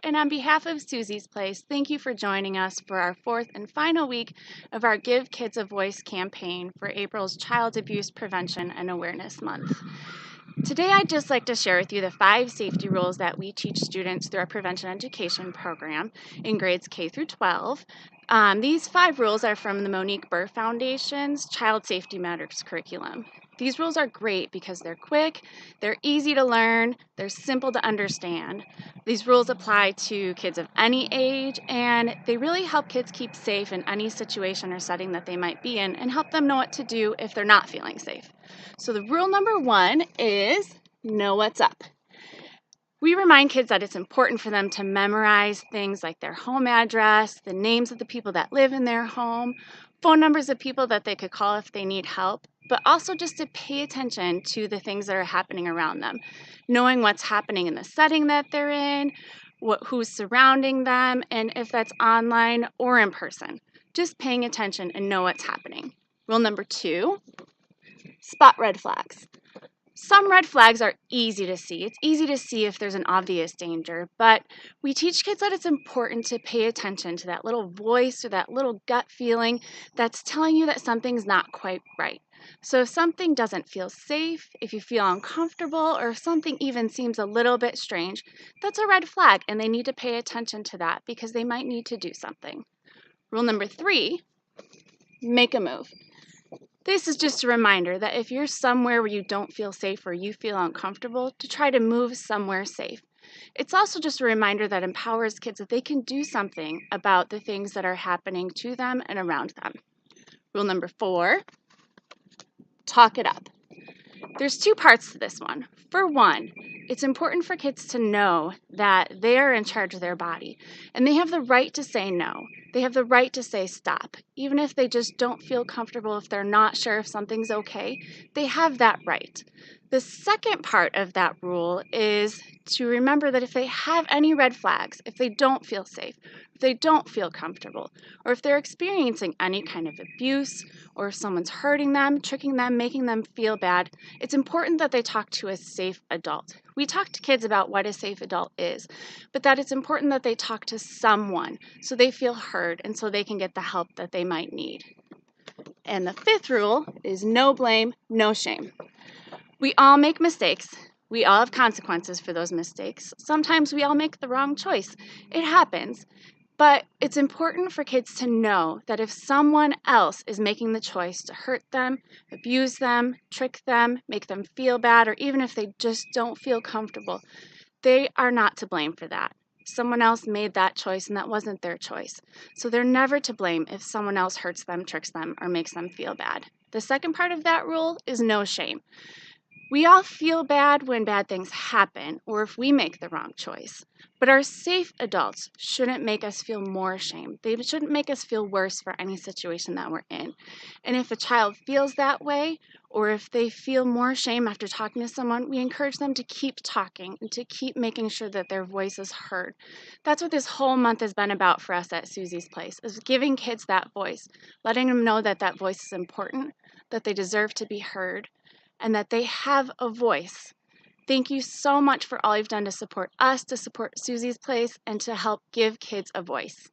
and on behalf of Susie's Place, thank you for joining us for our fourth and final week of our Give Kids a Voice campaign for April's Child Abuse Prevention and Awareness Month. Today, I'd just like to share with you the 5 safety rules that we teach students through our prevention education program in grades K through 12. These 5 rules are from the Monique Burr Foundation's Child Safety Matters curriculum. These rules are great because they're quick, they're easy to learn, they're simple to understand. These rules apply to kids of any age, and they really help kids keep safe in any situation or setting that they might be in and help them know what to do if they're not feeling safe. So the rule number 1 is know what's up. We remind kids that it's important for them to memorize things like their home address, the names of the people that live in their home, phone numbers of people that they could call if they need help, but also just to pay attention to the things that are happening around them, knowing what's happening in the setting that they're in, who's surrounding them, and if that's online or in person. Just paying attention and know what's happening. Rule number 2, spot red flags. Some red flags are easy to see. It's easy to see if there's an obvious danger, but we teach kids that it's important to pay attention to that little voice or that little gut feeling that's telling you that something's not quite right. So if something doesn't feel safe, if you feel uncomfortable, or if something even seems a little bit strange, that's a red flag, and they need to pay attention to that because they might need to do something. Rule number 3, make a move. This is just a reminder that if you're somewhere where you don't feel safe or you feel uncomfortable, to try to move somewhere safe. It's also just a reminder that empowers kids that they can do something about the things that are happening to them and around them. Rule number 4, talk it up. There's 2 parts to this one. For one, it's important for kids to know that they're in charge of their body and they have the right to say no. They have the right to say stop. Even if they just don't feel comfortable, if they're not sure if something's okay, they have that right. The second part of that rule is to remember that if they have any red flags, if they don't feel safe, if they don't feel comfortable, or if they're experiencing any kind of abuse, or if someone's hurting them, tricking them, making them feel bad, it's important that they talk to a safe adult. We talk to kids about what a safe adult is, but that it's important that they talk to someone so they feel heard and so they can get the help that they might need. And the 5th rule is no blame, no shame. We all make mistakes. We all have consequences for those mistakes. Sometimes we all make the wrong choice. It happens. But it's important for kids to know that if someone else is making the choice to hurt them, abuse them, trick them, make them feel bad, or even if they just don't feel comfortable, they are not to blame for that. Someone else made that choice and that wasn't their choice. So they're never to blame if someone else hurts them, tricks them, or makes them feel bad. The second part of that rule is no shame. We all feel bad when bad things happen or if we make the wrong choice. But our safe adults shouldn't make us feel more shame. They shouldn't make us feel worse for any situation that we're in. And if a child feels that way, or if they feel more shame after talking to someone, we encourage them to keep talking and to keep making sure that their voice is heard. That's what this whole month has been about for us at Susie's Place, is giving kids that voice, letting them know that that voice is important, that they deserve to be heard, and that they have a voice. Thank you so much for all you've done to support us, to support Susie's Place, and to help give kids a voice.